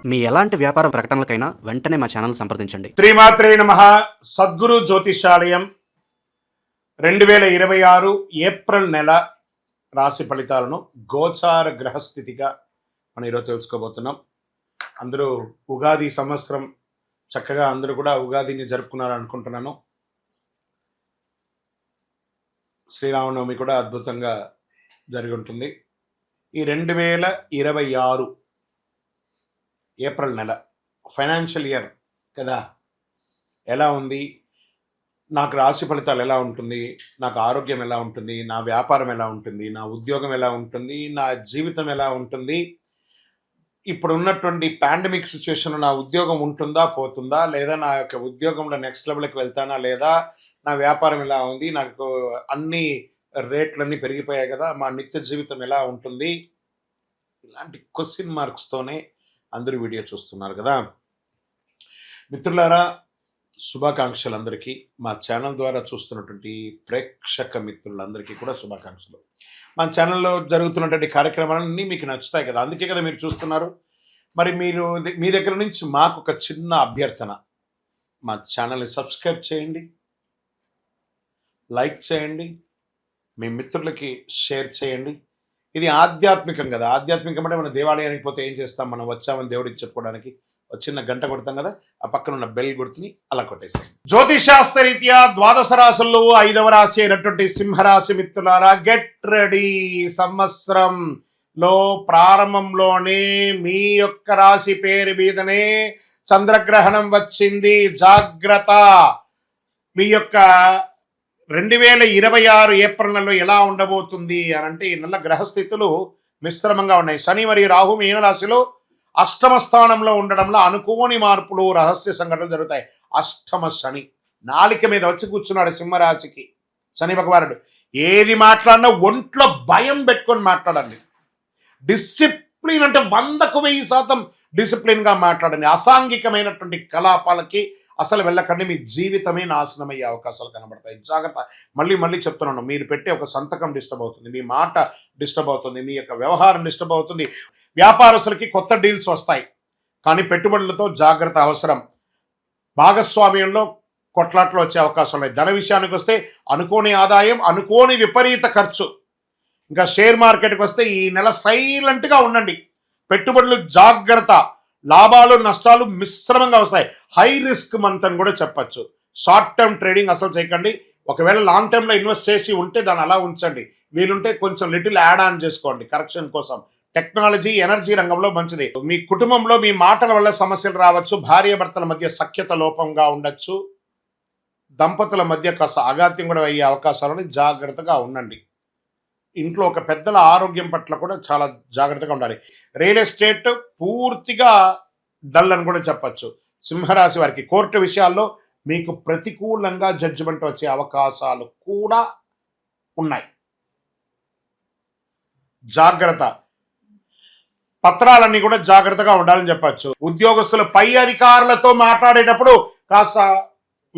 మీ ఎలాంటి వ్యాపార ప్రకటనలకైనా వెంటనే మా ఛానల్ సంప్రదించండి. శ్రీమాత్రే నమః. సద్గురు జ్యోతిషాలయం 2026 ఏప్రిల్ నెల రాశి ఫలితాలను గోచార గ్రహస్థితిగా మనం ఈరోజు తెలుసుకోబోతున్నాం. అందరూ ఉగాది సంవత్సరం చక్కగా అందరూ కూడా ఉగాదిని జరుపుకున్నారు అనుకుంటున్నాను. శ్రీరామనవమి కూడా అద్భుతంగా జరిగి ఉంటుంది. ఈ 2026 ఏప్రిల్ నెల ఫైనాన్షియల్ ఇయర్ కదా, ఎలా ఉంది, నాకు రాశి ఫలితాలు ఎలా ఉంటుంది, నాకు ఆరోగ్యం ఎలా ఉంటుంది, నా వ్యాపారం ఎలా ఉంటుంది, నా ఉద్యోగం ఎలా ఉంటుంది, నా జీవితం ఎలా ఉంటుంది, ఇప్పుడు ఉన్నటువంటి పాండమిక్ సిచ్యువేషన్ నా ఉద్యోగం ఉంటుందా పోతుందా, లేదా నా యొక్క ఉద్యోగంలో నెక్స్ట్ లెవెల్కి వెళ్తానా లేదా, నా వ్యాపారం ఎలా ఉంది, నాకు అన్ని రేట్లన్నీ పెరిగిపోయాయి కదా, మా నిత్య జీవితం ఎలా ఉంటుంది, ఇలాంటి క్వశ్చన్ మార్క్స్తోనే అందరూ వీడియో చూస్తున్నారు కదా. మిత్రులారా, శుభాకాంక్షలు అందరికీ. మా ఛానల్ ద్వారా చూస్తున్నటువంటి ప్రేక్షక మిత్రులందరికీ కూడా శుభాకాంక్షలు. మా ఛానల్లో జరుగుతున్నటువంటి కార్యక్రమాలన్నీ మీకు నచ్చుతాయి కదా, అందుకే కదా మీరు చూస్తున్నారు. మరి మీరు మీ దగ్గర నుంచి మాకు ఒక చిన్న అభ్యర్థన, మా ఛానల్ని సబ్స్క్రైబ్ చేయండి, లైక్ చేయండి, మీ మిత్రులకి షేర్ చేయండి. ఇది ఆధ్యాత్మికం కదా. ఆధ్యాత్మికం అంటే మనం దేవాలయానికి పోతే ఏం చేస్తాం, మనం వచ్చామని దేవుడికి చెప్పుకోవడానికి ఒక చిన్న గంట కొడతాం కదా, ఆ పక్కన ఉన్న బెల్ గుర్తుని అలా కొట్టేస్తాం. జ్యోతిషాస్త్ర రీత్యా ద్వాదశ రాశుల్లో 5వ రాశి అయినటువంటి సింహరాశి మిత్రులారా, గెట్ రెడీ. సంవత్సరంలో ప్రారంభంలోనే మీ యొక్క రాశి పేరు మీదనే చంద్రగ్రహణం వచ్చింది. జాగ్రత్త. మీ యొక్క 2026 ఏప్రిల్ నెలలో ఎలా ఉండబోతుంది అని అంటే, ఈ నెల గ్రహస్థితులు మిశ్రమంగా ఉన్నాయి. శని మరియు రాహు మీనరాశిలో అష్టమ స్థానంలో ఉండడంలో అనుకోని మార్పులు, రహస్య సంఘటనలు జరుగుతాయి. అష్టమ శని నాలిక మీద వచ్చి కూర్చున్నాడు సింహరాశికి శని భగవానుడు. ఏది మాట్లాడినా ఒంట్లో భయం పెట్టుకొని మాట్లాడండి. డిసిప్లిన్ అంటే 100కు 1000% డిసిప్లిన్గా మాట్లాడండి. అసాంఘికమైనటువంటి కలాపాలకి అసలు వెళ్ళకండి. మీ జీవితమే నాశనం అయ్యే అవకాశాలు కనబడతాయి. జాగ్రత్త. మళ్ళీ చెప్తున్నాను, మీరు పెట్టే ఒక సంతకం డిస్టర్బ్ అవుతుంది, మీ మాట డిస్టర్బ్ అవుతుంది, మీ యొక్క వ్యవహారం డిస్టర్బ్ అవుతుంది. వ్యాపారస్తులకి కొత్త డీల్స్ వస్తాయి, కానీ పెట్టుబడులతో జాగ్రత్త అవసరం. భాగస్వామ్యంలో కొట్లాట్లు వచ్చే అవకాశాలు ఉన్నాయి. ధన విషయానికి వస్తే అనుకోని ఆదాయం, అనుకోని విపరీత ఖర్చు. ఇంకా షేర్ మార్కెట్కి వస్తే ఈ నెల సైలెంట్గా ఉండండి. పెట్టుబడులు జాగ్రత్త. లాభాలు నష్టాలు మిశ్రమంగా వస్తాయి. హై రిస్క్ మంత్ అని కూడా చెప్పచ్చు. షార్ట్ టర్మ్ ట్రేడింగ్ అసలు చేయకండి. ఒకవేళ లాంగ్ టర్మ్లో ఇన్వెస్ట్ చేసి ఉంటే దాన్ని అలా ఉంచండి. వీలుంటే కొంచెం లిటిల్ యాడ్ ఆన్ చేసుకోండి కరెక్షన్ కోసం. టెక్నాలజీ, ఎనర్జీ రంగంలో మంచిది. మీ కుటుంబంలో మీ మాటల వల్ల సమస్యలు రావచ్చు. భార్యాభర్తల మధ్య సఖ్యత లోపంగా ఉండొచ్చు. దంపతుల మధ్య కాస్త అగాత్యం కూడా అయ్యే అవకాశాలని జాగ్రత్తగా ఉండండి. ఇంట్లో ఒక పెద్దల ఆరోగ్యం పట్ల కూడా చాలా జాగ్రత్తగా ఉండాలి. రియల్ ఎస్టేట్ పూర్తిగా డల్ అని కూడా చెప్పచ్చు. సింహరాశి వారికి కోర్టు విషయాల్లో మీకు ప్రతికూలంగా జడ్జిమెంట్ వచ్చే అవకాశాలు కూడా ఉన్నాయి. జాగ్రత్త. పత్రాలన్నీ కూడా జాగ్రత్తగా ఉండాలని చెప్పచ్చు. ఉద్యోగస్తులు పై అధికారులతో మాట్లాడేటప్పుడు కాస్త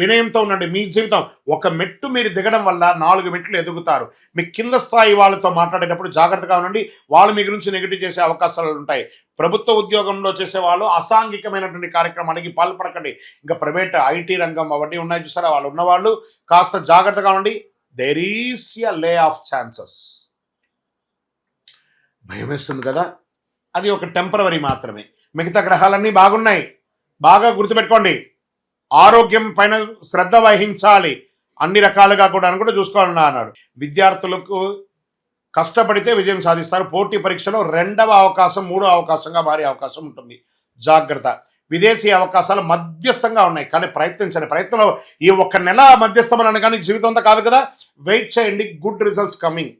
వినయంతో ఉండండి. మీ జీవితం ఒక మెట్టు మీరు దిగడం వల్ల 4 మెట్లు ఎదుగుతారు. మీ కింద స్థాయి వాళ్ళతో మాట్లాడేటప్పుడు జాగ్రత్తగా ఉండండి. వాళ్ళు మీ గురించి నెగిటివ్ చేసే అవకాశాలు ఉంటాయి. ప్రభుత్వ ఉద్యోగంలో చేసే వాళ్ళు అసాంఘికమైనటువంటి కార్యక్రమాలకి పాల్పడకండి. ఇంకా ప్రైవేట్ ఐటీ రంగం అవన్నీ ఉన్నాయి చూసారా, వాళ్ళు ఉన్నవాళ్ళు కాస్త జాగ్రత్తగా ఉండి. There is a lay off chances. భయం వేస్తుంది కదా, అది ఒక టెంపరవరీ మాత్రమే. మిగతా గ్రహాలన్నీ బాగున్నాయి. బాగా గుర్తుపెట్టుకోండి. ఆరోగ్యం పైన శ్రద్ధ వహించాలి. అన్ని రకాలుగా కూడా చూసుకోవాలని అన్నారు. విద్యార్థులకు కష్టపడితే విజయం సాధిస్తారు. పోటీ పరీక్షలో 2వ అవకాశం 3వ అవకాశంగా భారీ అవకాశం ఉంటుంది. జాగ్రత్త. విదేశీ అవకాశాలు మధ్యస్థంగా ఉన్నాయి, కానీ ప్రయత్నించండి. ప్రయత్నంలో ఈ 1 నెల మధ్యస్థమని కానీ జీవితం అంతా కాదు కదా. వెయిట్ చేయండి, గుడ్ రిజల్ట్స్ కమింగ్.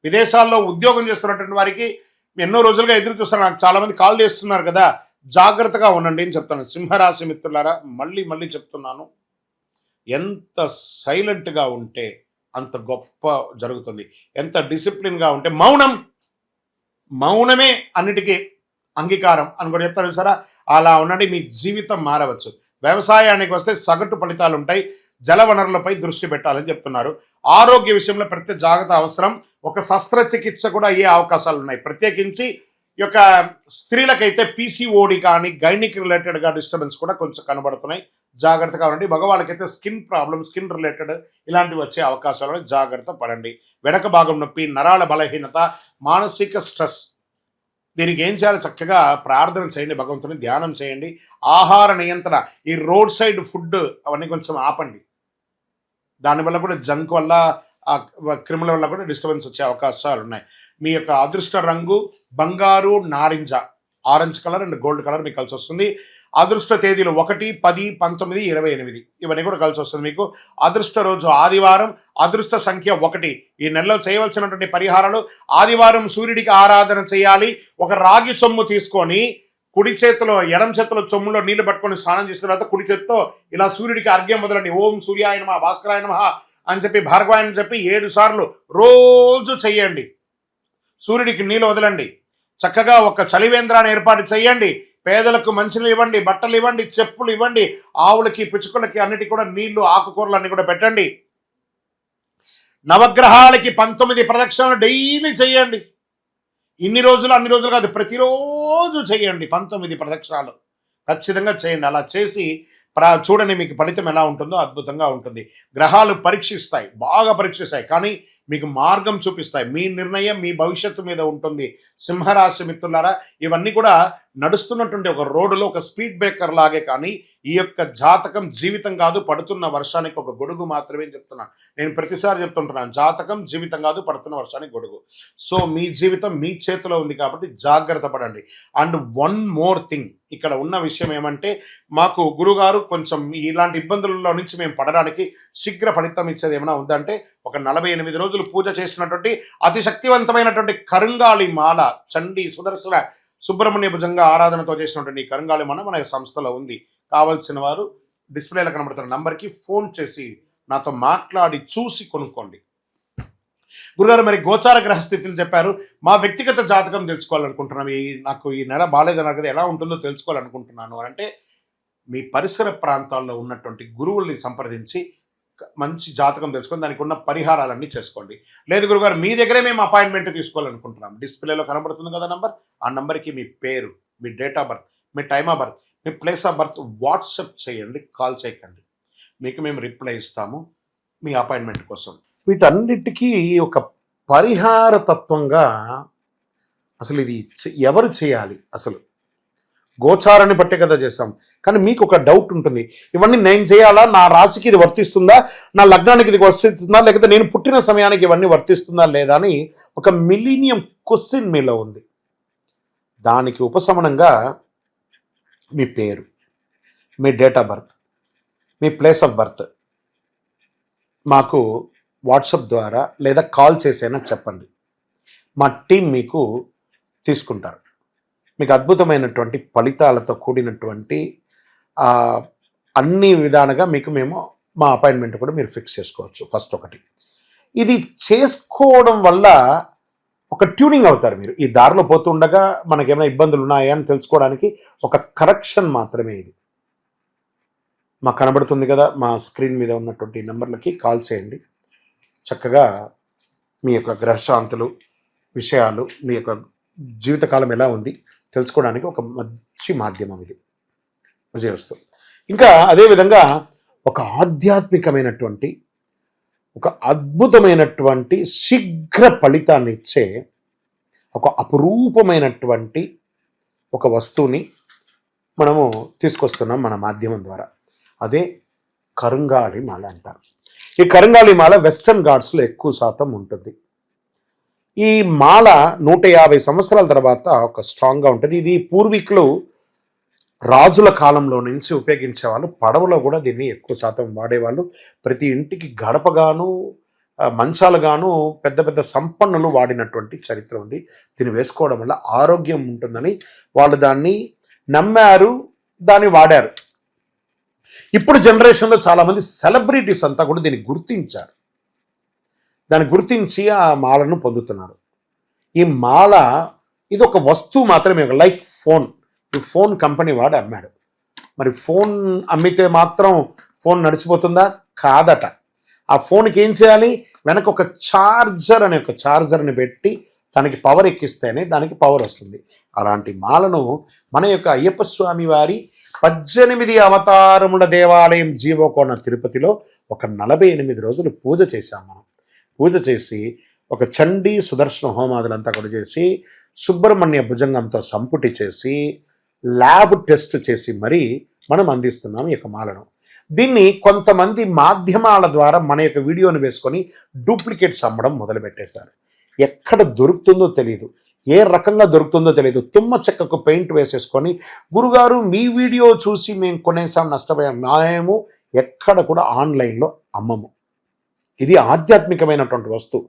విదేశాల్లో ఉద్యోగం చేస్తున్నటువంటి వారికి ఎన్నో రోజులుగా ఎదురు చూస్తారు. నాకు చాలామంది కాల్ చేస్తున్నారు కదా, జాగ్రత్తగా ఉండండి అని చెప్తాను. సింహరాశి మిత్రులారా, మళ్ళీ చెప్తున్నాను, ఎంత సైలెంట్గా ఉంటే అంత గొప్ప జరుగుతుంది. ఎంత డిసిప్లిన్గా ఉంటే మౌనమే అన్నిటికీ అంగీకారం అని కూడా చెప్తారు సరే, అలా ఉండండి. మీ జీవితం మారవచ్చు. వ్యవసాయానికి వస్తే సగటు ఫలితాలు ఉంటాయి. జల వనరులపై దృష్టి పెట్టాలని చెప్తున్నారు. ఆరోగ్య విషయంలో ప్రత్యేక జాగ్రత్త అవసరం. ఒక శస్త్రచికిత్స కూడా అయ్యే అవకాశాలు ఉన్నాయి. ప్రత్యేకించి ఈ యొక్క స్త్రీలకైతే పీసీఓడి కానీ గైనిక్ రిలేటెడ్గా డిస్టర్బెన్స్ కూడా కొంచెం కనబడుతున్నాయి, జాగ్రత్తగా ఉండండి. మగవాళ్ళకైతే స్కిన్ ప్రాబ్లమ్, స్కిన్ రిలేటెడ్ ఇలాంటివి వచ్చే అవకాశాలను జాగ్రత్త పడండి. వెనక భాగం నొప్పి, నరాల బలహీనత, మానసిక స్ట్రెస్, దీనికి ఏం చేయాలి? చక్కగా ప్రార్థన చేయండి, భగవంతుని ధ్యానం చేయండి. ఆహార నియంత్రణ, ఈ రోడ్ సైడ్ ఫుడ్ అవన్నీ కొంచెం ఆపండి. దానివల్ల కూడా జంక్ వల్ల, క్రిముల వల్ల కూడా డిస్టర్బెన్స్ వచ్చే అవకాశాలు ఉన్నాయి. మీ యొక్క అదృష్ట రంగు బంగారు నారింజ, orange colour and gold colour మీకు కలిసి వస్తుంది. అదృష్ట తేదీలు 1, 10, 19, 28 ఇవన్నీ కూడా కలిసి వస్తుంది మీకు. అదృష్ట రోజు ఆదివారం, అదృష్ట సంఖ్య 1. ఈ నెలలో చేయవలసినటువంటి పరిహారాలు: ఆదివారం సూర్యుడికి ఆరాధన చేయాలి. ఒక రాగి సొమ్ము తీసుకొని కుడి చేతిలో, ఎడం చేతిలో చొమ్ములో నీళ్లు పట్టుకొని స్నానం చేసిన తర్వాత కుడి చేతితో ఇలా సూర్యుడికి అర్ఘ్యం వదలండి. ఓం సూర్యాయ నమః, భాస్కరాయ నమః అని చెప్పి, భార్గవాయ అని చెప్పి 7 సార్లు రోజు చెయ్యండి. సూర్యుడికి నీళ్ళు వదలండి. చక్కగా ఒక చలివేంద్రాన్ని ఏర్పాటు చేయండి. పేదలకు మంచినీళ్ళు ఇవ్వండి, బట్టలు ఇవ్వండి, చెప్పులు ఇవ్వండి. ఆవులకి, పిచ్చుకలకి అన్నిటికీ కూడా నీళ్లు, ఆకుకూరలు అన్ని కూడా పెట్టండి. నవగ్రహాలకి 19 ప్రదక్షిణలు డైలీ చేయండి. ఇన్ని రోజులు అన్ని రోజులు కాదు, ప్రతిరోజు చేయండి 19 ప్రదక్షిణాలు ఖచ్చితంగా చేయండి. అలా చేసి చూడండి మీకు ఫలితం ఎలా ఉంటుందో అద్భుతంగా ఉంటుంది. గ్రహాలు పరీక్షిస్తాయి, బాగా పరీక్షిస్తాయి, కానీ మీకు మార్గం చూపిస్తాయి. మీ నిర్ణయం మీ భవిష్యత్తు మీద ఉంటుంది. సింహరాశి మిత్రులారా, ఇవన్నీ కూడా నడుస్తున్నటువంటి ఒక రోడ్డులో ఒక స్పీడ్ బ్రేకర్ లాగే, కానీ ఈ యొక్క జాతకం జీవితం కాదు, పడుతున్న వర్షానికి ఒక గొడుగు మాత్రమే చెప్తున్నాను. నేను ప్రతిసారి చెప్తుంటున్నాను, జాతకం జీవితం కాదు, పడుతున్న వర్షానికి గొడుగు. సో మీ జీవితం మీ చేతిలో ఉంది కాబట్టి జాగ్రత్త పడండి. అండ్ వన్ మోర్ థింగ్, ఇక్కడ ఉన్న విషయం ఏమంటే, మాకు గురుగారు కొంచెం ఇలాంటి ఇబ్బందులలో నుంచి మేము పడడానికి శీఘ్ర ఫలితం ఇచ్చేది ఏమైనా ఉందంటే, ఒక 48 రోజులు పూజ చేసినటువంటి అతి శక్తివంతమైనటువంటి కరుంగాళి మాల, చండీ సుదర్శన సుబ్రహ్మణ్య భుజంగా ఆరాధనతో చేసినటువంటి కరుంగాళి మాల మన సంస్థలో ఉంది. కావాల్సిన వారు డిస్ప్లేలో కనబడుతున్న నంబర్కి ఫోన్ చేసి నాతో మాట్లాడి చూసి కొనుక్కోండి. గురుగారు, మరి గోచార గ్రహస్థితులు చెప్పారు, మా వ్యక్తిగత జాతకం తెలుసుకోవాలనుకుంటున్నాను, నాకు ఈ నెల బాగాలేదన్నారు కదా, ఎలా ఉంటుందో తెలుసుకోవాలనుకుంటున్నాను అని అంటే, మీ పరిసర ప్రాంతాల్లో ఉన్నటువంటి గురువుల్ని సంప్రదించి మంచి జాతకం తెలుసుకొని దానికి ఉన్న పరిహారాలన్నీ చేసుకోండి. లేదు గురుగారు, మీ దగ్గరే మేము అపాయింట్మెంట్ తీసుకోవాలనుకుంటున్నాం, డిస్ప్లేలో కనబడుతుంది కదా నంబర్, ఆ నంబర్కి మీ పేరు, మీ డేట్ ఆఫ్ బర్త్, మీ టైమ్ ఆఫ్ బర్త్, మీ ప్లేస్ ఆఫ్ బర్త్ వాట్సాప్ చేయండి, కాల్ చేయకండి. మీకు మేము రిప్లై ఇస్తాము మీ అపాయింట్మెంట్ కోసం. వీటన్నిటికీ ఒక పరిహార తత్వంగా అసలు ఇది ఎవరు చేయాలి? అసలు గోచారాన్ని బట్టే కదా చేస్తాం, కానీ మీకు ఒక డౌట్ ఉంటుంది, ఇవన్నీ నేను చేయాలా, నా రాశికి ఇది వర్తిస్తుందా, నా లగ్నానికి ఇది వర్తిస్తుందా, లేకపోతే నేను పుట్టిన సమయానికి ఇవన్నీ వర్తిస్తుందా లేదా అని ఒక మిలీనియం క్వశ్చన్ మీలో ఉంది. దానికి ఉపశమనంగా మీ పేరు, మీ డేట్ ఆఫ్ బర్త్, మీ ప్లేస్ ఆఫ్ బర్త్ మాకు వాట్సాప్ ద్వారా లేదా కాల్ చేసైనా చెప్పండి. మా టీం మీకు తీసుకుంటారు. మీకు అద్భుతమైనటువంటి ఫలితాలతో కూడినటువంటి అన్ని విధాలుగా మీకు మేము మా అపాయింట్మెంట్ కూడా మీరు ఫిక్స్ చేసుకోవచ్చు. ఫస్ట్ ఒకటి, ఇది చేసుకోవడం వల్ల ఒక ట్యూనింగ్ అవుతారు మీరు. ఈ దారిలో పోతుండగా మనకేమైనా ఇబ్బందులు ఉన్నాయా అని తెలుసుకోవడానికి ఒక కరెక్షన్ మాత్రమే ఇది. మాకు కనబడుతుంది కదా, మా స్క్రీన్ మీద ఉన్నటువంటి నెంబర్లకి కాల్ చేయండి. చక్కగా మీ యొక్క గ్రహశాంతులు విషయాలు, మీ యొక్క జీవితకాలం ఎలా ఉంది తెలుసుకోవడానికి ఒక మంచి మాధ్యమం ఇది. విజయవస్తు. ఇంకా అదేవిధంగా ఒక ఆధ్యాత్మికమైనటువంటి, ఒక అద్భుతమైనటువంటి శీఘ్ర ఫలితాన్ని ఇచ్చే ఒక అపురూపమైనటువంటి ఒక వస్తువుని మనము తీసుకొస్తున్నాం మన మాధ్యమం ద్వారా. అదే కరుంగాళి మాల అంటారు. ఈ కరుంగాళి మాల వెస్టర్న్ ఘాట్స్లో ఎక్కువ శాతం ఉంటుంది. ఈ మాల 150 సంవత్సరాల తర్వాత ఒక స్ట్రాంగ్గా ఉంటుంది. ఇది పూర్వీకులు రాజుల కాలంలో నుంచి ఉపయోగించేవాళ్ళు. పడవలో కూడా దీన్ని ఎక్కువ శాతం వాడేవాళ్ళు. ప్రతి ఇంటికి గడపగాను, మంచాలుగాను పెద్ద పెద్ద సంపన్నులు వాడినటువంటి చరిత్ర ఉంది. దీన్ని వేసుకోవడం వల్ల ఆరోగ్యం ఉంటుందని వాళ్ళు దాన్ని నమ్మారు, దాన్ని వాడారు. ఇప్పుడు జనరేషన్లో చాలామంది సెలబ్రిటీస్ అంతా కూడా దీన్ని గుర్తించారు. దాన్ని గుర్తించి ఆ మాలను పొందుతున్నారు. ఈ మాల ఇది ఒక వస్తువు మాత్రమే, లైక్ ఫోన్. ఈ ఫోన్ కంపెనీ వాడు అమ్మాడు. మరి ఫోన్ అమ్మితే మాత్రం ఫోన్ నడిచిపోతుందా? కాదట. ఆ ఫోన్కి ఏం చేయాలి? వెనక ఒక ఛార్జర్ అనే ఒక ఛార్జర్ని పెట్టి దానికి పవర్ ఎక్కిస్తేనే దానికి పవర్ వస్తుంది. అలాంటి మాలను మన యొక్క అయ్యప్ప స్వామి వారి 18 అవతారముల దేవాలయం జీవకోణ తిరుపతిలో ఒక 48 రోజులు పూజ చేశాం మనం. పూజ చేసి ఒక చండీ సుదర్శన హోమాదులంతా కూడా చేసి సుబ్రహ్మణ్య భుజంగంతో సంపుటి చేసి ల్యాబ్ టెస్ట్ చేసి మరీ మనం అందిస్తున్నాం ఈ యొక్క మాలను. దీన్ని కొంతమంది మాధ్యమాల ద్వారా మన యొక్క వీడియోని వేసుకొని డూప్లికేట్స్ అమ్మడం మొదలుపెట్టేశారు. ఎక్కడ దొరుకుతుందో తెలియదు, ఏ రకంగా దొరుకుతుందో తెలియదు. తుమ్మ చెక్కకు పెయింట్ వేసేసుకొని గురుగారు మీ వీడియో చూసి మేము కొనేసాం నష్టపోయాం. మేము ఎక్కడ కూడా ఆన్లైన్లో అమ్మము. ఇది ఆధ్యాత్మికమైనటువంటి వస్తువు.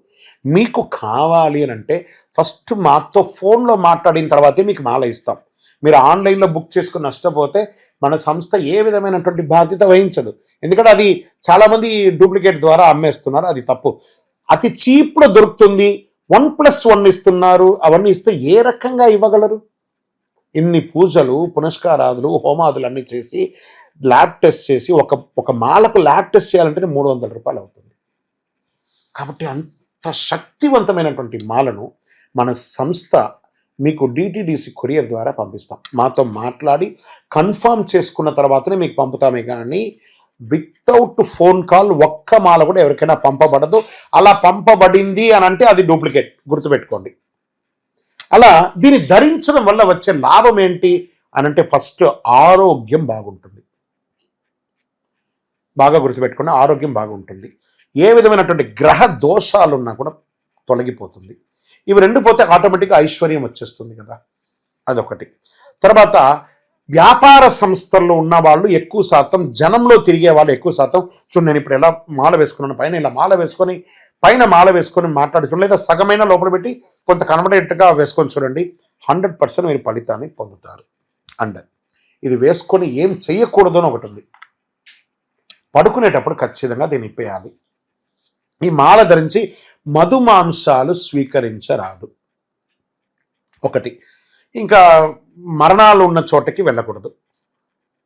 మీకు కావాలి అని అంటే ఫస్ట్ మాతో ఫోన్లో మాట్లాడిన తర్వాతే మీకు మాల ఇస్తాం. మీరు ఆన్లైన్లో బుక్ చేసుకుని నష్టపోతే మన సంస్థ ఏ విధమైనటువంటి బాధ్యత వహించదు. ఎందుకంటే అది చాలామంది డూప్లికేట్ ద్వారా అమ్మేస్తున్నారు, అది తప్పు. అతి చీప్లో దొరుకుతుంది, 1+1 ఇస్తున్నారు. అవన్నీ ఇస్తే ఏ రకంగా ఇవ్వగలరు? ఇన్ని పూజలు పునస్కారాదులు హోమాదులు అన్నీ చేసి ల్యాబ్ టెస్ట్ చేసి ఒక మాలకు ల్యాబ్ టెస్ట్ చేయాలంటే 300 రూపాయలు అవుతుంది. కాబట్టి అంత శక్తివంతమైనటువంటి మాలను మన సంస్థ మీకు డిటిడిసి కొరియర్ ద్వారా పంపిస్తాం. మాతో మాట్లాడి కన్ఫర్మ్ చేసుకున్న తర్వాతనే మీకు పంపుతామే కానీ వితౌట్ ఫోన్ కాల్ ఒక్క మాల కూడా ఎవరికైనా పంపబడదు. అలా పంపబడింది అని అంటే అది డూప్లికేట్, గుర్తుపెట్టుకోండి. అలా దీన్ని ధరించడం వల్ల వచ్చే లాభం ఏంటి అని అంటే ఫస్ట్ ఆరోగ్యం బాగుంటుంది. బాగా గుర్తుపెట్టుకోండి, ఆరోగ్యం బాగుంటుంది. ఏ విధమైనటువంటి గ్రహ దోషాలున్నా కూడా తొలగిపోతుంది. ఇవి రెండు పోతే ఆటోమేటిక్గా ఐశ్వర్యం వచ్చేస్తుంది కదా, అదొకటి. తర్వాత వ్యాపార సంస్థల్లో ఉన్న వాళ్ళు ఎక్కువ శాతం, జనంలో తిరిగే వాళ్ళు ఎక్కువ శాతం, చూడండి నేను ఇప్పుడు ఎలా మాల వేసుకున్నాను, పైన ఇలా మాల వేసుకొని పైన మాల వేసుకొని మాట్లాడుతున్నాను, లేదా సగమైన లోపల పెట్టి కొంత కనబడేట్టుగా వేసుకొని చూడండి, 100% మీరు ఫలితాన్ని పొందుతారు. అండ్ ఇది వేసుకొని ఏం చెయ్యకూడదు అని ఒకటి ఉంది. పడుకునేటప్పుడు ఖచ్చితంగా దీన్ని ఇప్పేయాలి. ఈ మాల ధరించి మధుమాంసాలు స్వీకరించరాదు ఒకటి. ఇంకా మరణాలు ఉన్న చోటకి వెళ్ళకూడదు,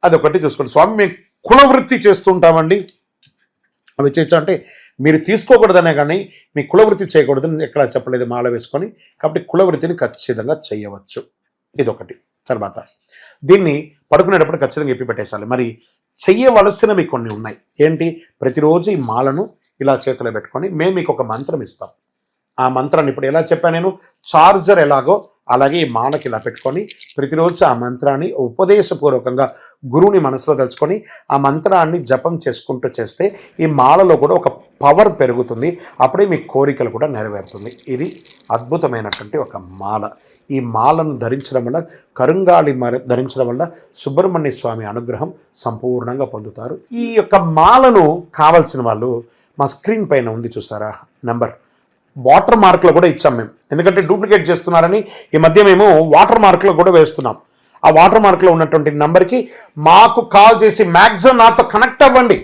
అదొకటి చూసుకోండి. స్వామి మేము కులవృత్తి చేస్తుంటామండి, అవి చేయొచ్చు అంటే మీరు తీసుకోకూడదనే కానీ మీ కులవృత్తి చేయకూడదని ఎక్కడ చెప్పలేదు మాల వేసుకొని. కాబట్టి కులవృత్తిని ఖచ్చితంగా చేయవచ్చు, ఇదొకటి. తర్వాత దీన్ని పడుకునేటప్పుడు ఖచ్చితంగా ఎప్పి పెట్టేసాలి. మరి చెయ్యవలసినవి కొన్ని ఉన్నాయి. ఏంటి? ప్రతిరోజు ఈ మాలను ఇలా చేతిలో పెట్టుకొని మేము మీకు ఒక మంత్రం ఇస్తాం. ఆ మంత్రాన్ని ఇప్పుడు ఎలా చెప్పాను నేను, చార్జర్ ఎలాగో అలాగే ఈ మాలకి ఇలా పెట్టుకొని ప్రతిరోజు ఆ మంత్రాన్ని ఉపదేశపూర్వకంగా గురువుని మనసులో తలుచుకొని ఆ మంత్రాన్ని జపం చేసుకుంటూ చేస్తే ఈ మాలలో కూడా ఒక పవర్ పెరుగుతుంది. అప్పుడే మీ కోరికలు కూడా నెరవేరుతుంది. ఇది అద్భుతమైనటువంటి ఒక మాల. ఈ మాలను ధరించడం వల్ల, కరుంగాళి ధరించడం వల్ల సుబ్రహ్మణ్య స్వామి అనుగ్రహం సంపూర్ణంగా పొందుతారు. ఈ యొక్క మాలను కావలసిన వాళ్ళు మా స్క్రీన్ పైన ఉంది చూసారా నెంబర్, వాటర్ మార్క్లో కూడా ఇచ్చాం మేము. ఎందుకంటే డూప్లికేట్ చేస్తున్నారని ఈ మధ్య మేము వాటర్ మార్క్లో కూడా వేస్తున్నాం. ఆ వాటర్ మార్క్లో ఉన్నటువంటి నెంబర్కి మాకు కాల్ చేసి మ్యాక్సిమం నాతో కనెక్ట్ అవ్వండి.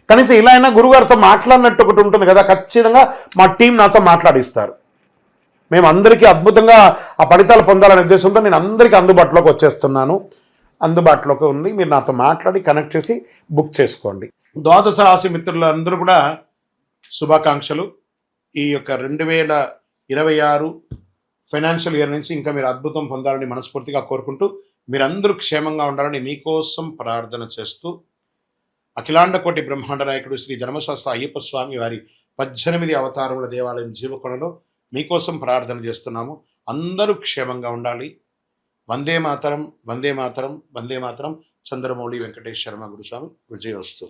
కనీసం ఇలా అయినా గురుగారితో మాట్లాడినట్టు ఒకటి ఉంటుంది కదా, ఖచ్చితంగా మా టీం నాతో మాట్లాడిస్తారు. మేము అందరికీ అద్భుతంగా ఆ ఫలితాలు పొందాలనే ఉద్దేశంతో నేను అందరికీ అందుబాటులోకి వచ్చేస్తున్నాను. అందుబాటులోకి ఉంది, మీరు నాతో మాట్లాడి కనెక్ట్ చేసి బుక్ చేసుకోండి. ద్వాదశ రాశి మిత్రులందరూ కూడా శుభాకాంక్షలు. ఈ యొక్క 2026 ఫైనాన్షియల్ ఇయర్ నుంచి ఇంకా మీరు అద్భుతం పొందాలని మనస్ఫూర్తిగా కోరుకుంటూ, మీరందరూ క్షేమంగా ఉండాలని మీకోసం ప్రార్థన చేస్తూ, అఖిలాండ కోటి బ్రహ్మాండ నాయకుడు శ్రీ ధర్మశాస్త్ర అయ్యప్ప స్వామి వారి 18 అవతారముల దేవాలయం జీవకొండలో మీకోసం ప్రార్థన చేస్తున్నాము. అందరూ క్షేమంగా ఉండాలి. వందే మాతరం, వందే మాతరం, వందే మాతరం. చంద్రమౌళి వెంకటేష్ శర్మ గురుస్వామి. విజయోస్తు.